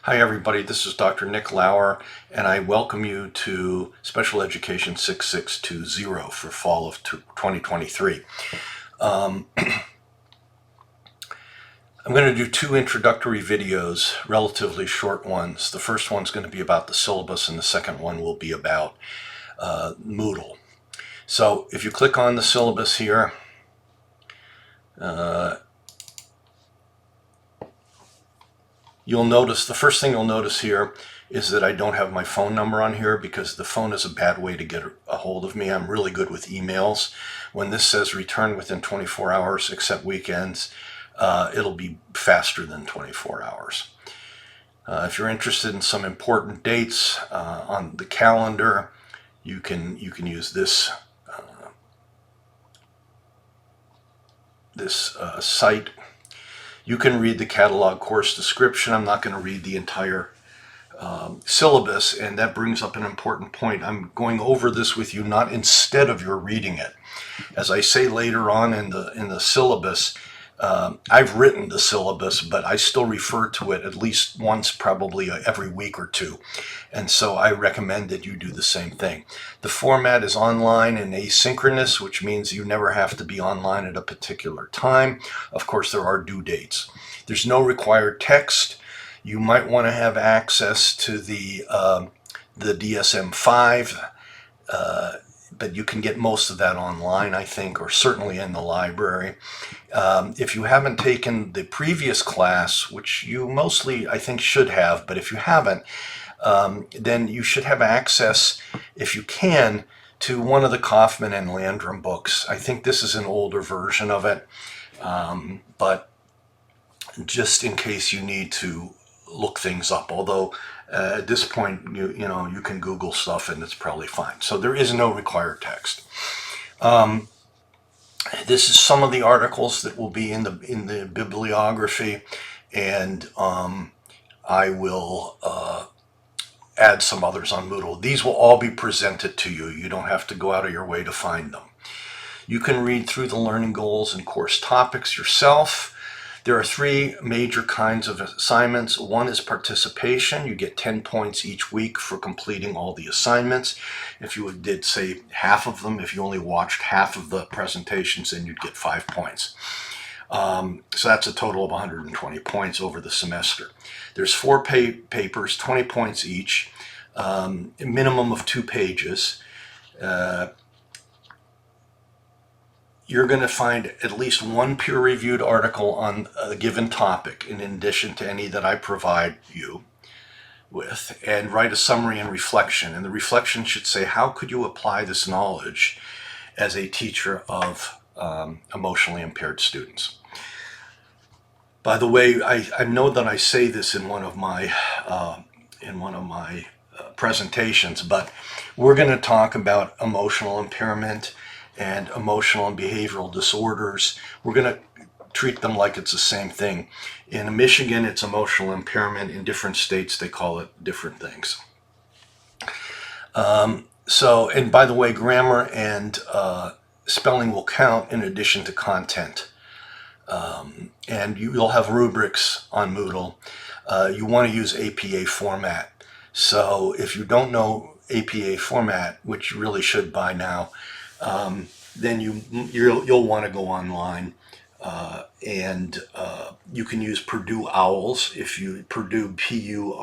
Hi everybody, this is Dr. Nick Lauer, and I welcome you to Special Education 6620 for fall of 2023. I'm going to do two introductory videos, relatively short ones. The first one's going to be about the syllabus, and the second one will be about Moodle. So if you click on the syllabus here, you'll notice, the first thing you'll notice here is that I don't have my phone number on here because the phone is a bad way to get a hold of me. I'm really good with emails. When this says return within 24 hours except weekends, it'll be faster than 24 hours. If you're interested in some important dates on the calendar, you can use this site. You can read the catalog course description. I'm not going to read the entire syllabus, and that brings up an important point. I'm going over this with you not instead of your reading it. As I say later on in the syllabus, I've written the syllabus, but I still refer to it at least once, probably every week or two. And so I recommend that you do the same thing. The format is online and asynchronous, which means you never have to be online at a particular time. Of course, there are due dates. There's no required text. You might want to have access to the DSM-5, but you can get most of that online, I think, or certainly in the library. If you haven't taken the previous class, which you mostly, I think, should have, but if you haven't, then you should have access, if you can, to one of the Kaufman and Landrum books. I think this is an older version of it, but just in case you need to look things up, although at this point you can Google stuff and it's probably fine. So there is no required text. This is some of the articles that will be in the bibliography, and I will add some others on Moodle. These will all be presented to you. You don't have to go out of your way to find them. You can read through the learning goals and course topics yourself. There are three major kinds of assignments. One is participation. You get 10 points each week for completing all the assignments. If you did, say, half of them, if you only watched half of the presentations, then you'd get 5 points. So that's a total of 120 points over the semester. There's 4 papers, 20 points each, a minimum of 2 pages. You're going to find at least one peer-reviewed article on a given topic in addition to any that I provide you with, and write a summary and reflection. And the reflection should say, how could you apply this knowledge as a teacher of emotionally impaired students? By the way, I know that I say this in one of my presentations, but we're going to talk about emotional impairment and emotional and behavioral disorders. We're going to treat them like it's the same thing. In Michigan, it's emotional impairment. In different states, they call it different things. And by the way, grammar and spelling will count in addition to content. And you'll have rubrics on Moodle. You want to use APA format. So if you don't know APA format, which you really should by now, then you'll want to go online, and you can use Purdue OWLS. If you Purdue PURDUE,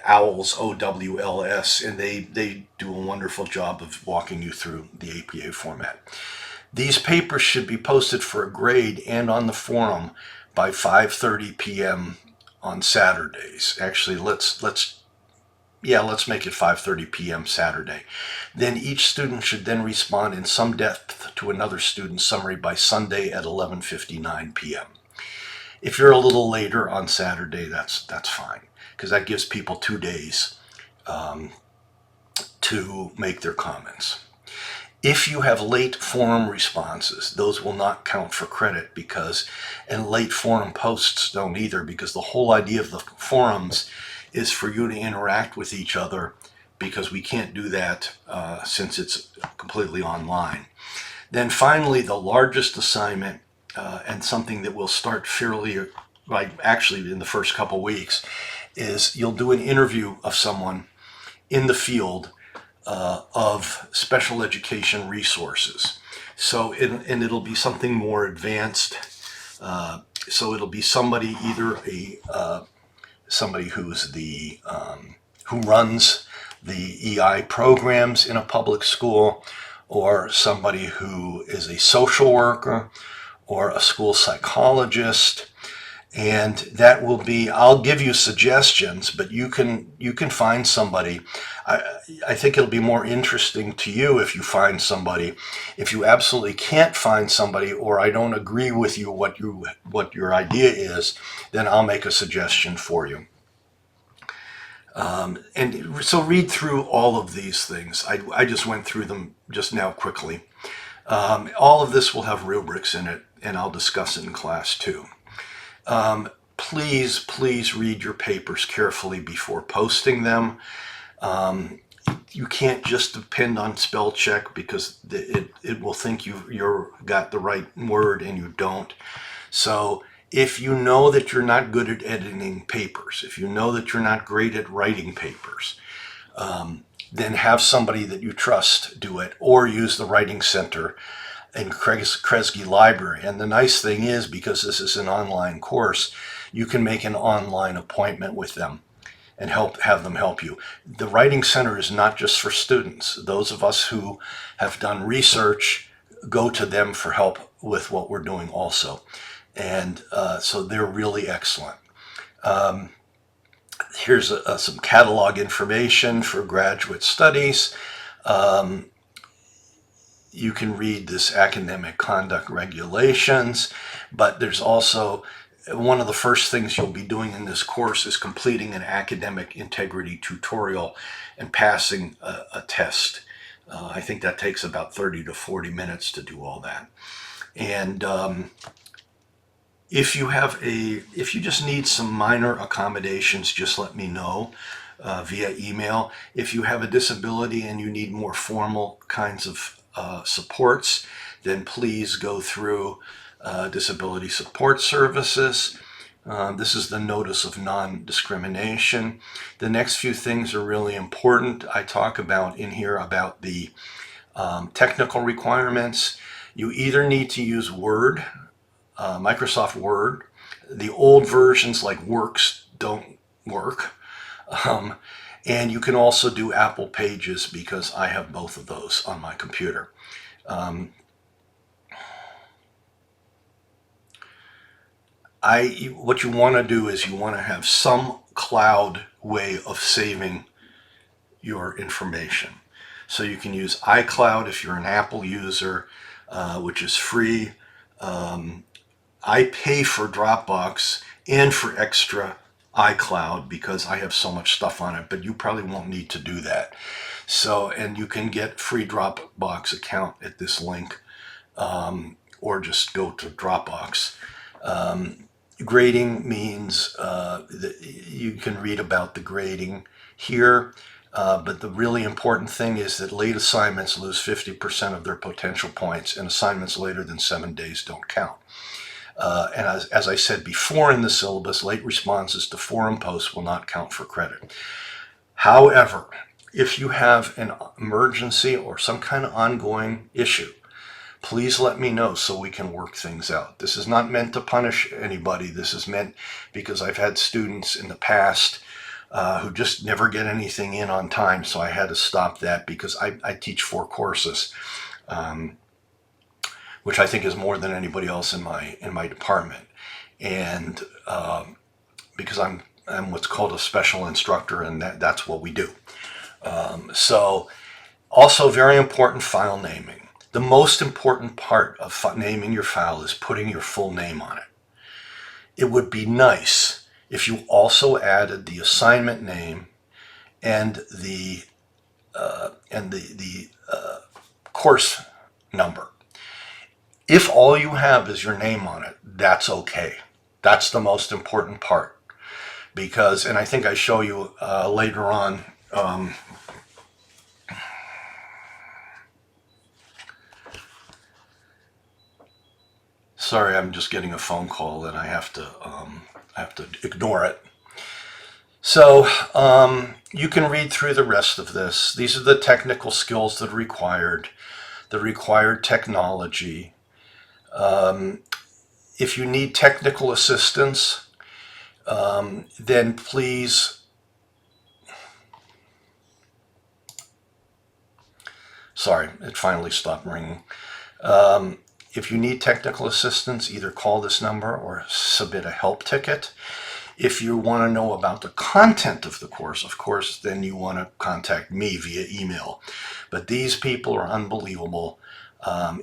OWLS OWLS, and they do a wonderful job of walking you through the APA format. These papers should be posted for a grade and on the forum by 5:30 p.m. on Saturdays. Actually, let's make it 5:30 p.m. Saturday. Then each student should then respond in some depth to another student's summary by Sunday at 11:59 p.m. If you're a little later on Saturday, that's fine, because that gives people 2 days to make their comments. If you have late forum responses, those will not count for credit, and late forum posts don't either, because the whole idea of the forums is for you to interact with each other, because we can't do that since it's completely online. Then finally, the largest assignment and something that will start fairly, like actually in the first couple weeks, is you'll do an interview of someone in the field of special education resources. So, and it'll be something more advanced. So it'll be somebody, either somebody who's who runs the EI programs in a public school, or somebody who is a social worker or a school psychologist. And that will be, I'll give you suggestions, but you can find somebody. I think it'll be more interesting to you if you find somebody. If you absolutely can't find somebody, or I don't agree with you what your idea is, then I'll make a suggestion for you. And so read through all of these things. I just went through them just now quickly. All of this will have rubrics in it, and I'll discuss it in class too. Please read your papers carefully before posting them. You can't just depend on spell check, because it will think you're got the right word and you don't. So if you know that you're not good at editing papers, if you know that you're not great at writing papers, then have somebody that you trust do it, or use the Writing Center in Kresge Library. And the nice thing is, because this is an online course, you can make an online appointment with them and have them help you. The Writing Center is not just for students. Those of us who have done research go to them for help with what we're doing also. And so they're really excellent. Here's some catalog information for graduate studies. You can read this academic conduct regulations, but there's also, one of the first things you'll be doing in this course is completing an academic integrity tutorial and passing a test. I think that takes about 30 to 40 minutes to do all that. And if you just need some minor accommodations, just let me know via email. If you have a disability and you need more formal kinds of supports, then please go through Disability Support Services. This is the notice of non-discrimination. The next few things are really important. I talk about in here about the technical requirements. You either need to use Word, Microsoft Word. The old versions like Works don't work. And you can also do Apple Pages, because I have both of those on my computer. What you want to do is you want to have some cloud way of saving your information. So you can use iCloud if you're an Apple user, which is free. I pay for Dropbox and for extra iCloud because I have so much stuff on it, but you probably won't need to do that. So, and you can get free Dropbox account at this link, or just go to Dropbox. Grading means you can read about the grading here, but the really important thing is that late assignments lose 50% of their potential points, and assignments later than 7 days don't count. And as I said before in the syllabus, late responses to forum posts will not count for credit. However, if you have an emergency or some kind of ongoing issue, please let me know so we can work things out. This is not meant to punish anybody. This is meant because I've had students in the past who just never get anything in on time, so I had to stop that, because I teach 4 courses. Which I think is more than anybody else in my department, and because I'm what's called a special instructor, and that's what we do. So, also very important, file naming. The most important part of naming your file is putting your full name on it. It would be nice if you also added the assignment name and the course number. If all you have is your name on it, that's okay. That's the most important part, because, and I think I show you later on, Sorry, I'm just getting a phone call and I have to ignore it. So you can read through the rest of this. These are the technical skills that are required, the required technology. If you need technical assistance, then please, sorry, it finally stopped ringing. If you need technical assistance, either call this number or submit a help ticket. If you want to know about the content of the course, of course, then you want to contact me via email. But these people are unbelievable.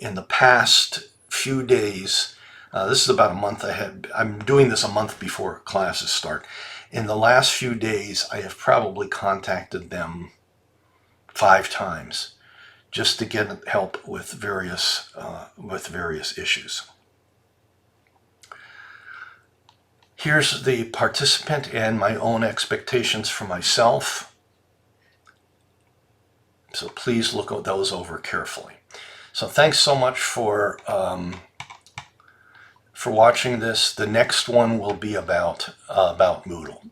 In the past few days, this is about a month ahead. I'm doing this a month before classes start. In the last few days, I have probably contacted them 5 times just to get help with various issues. Here's the participant and my own expectations for myself. So please look those over carefully. So thanks so much for watching this. The next one will be about Moodle.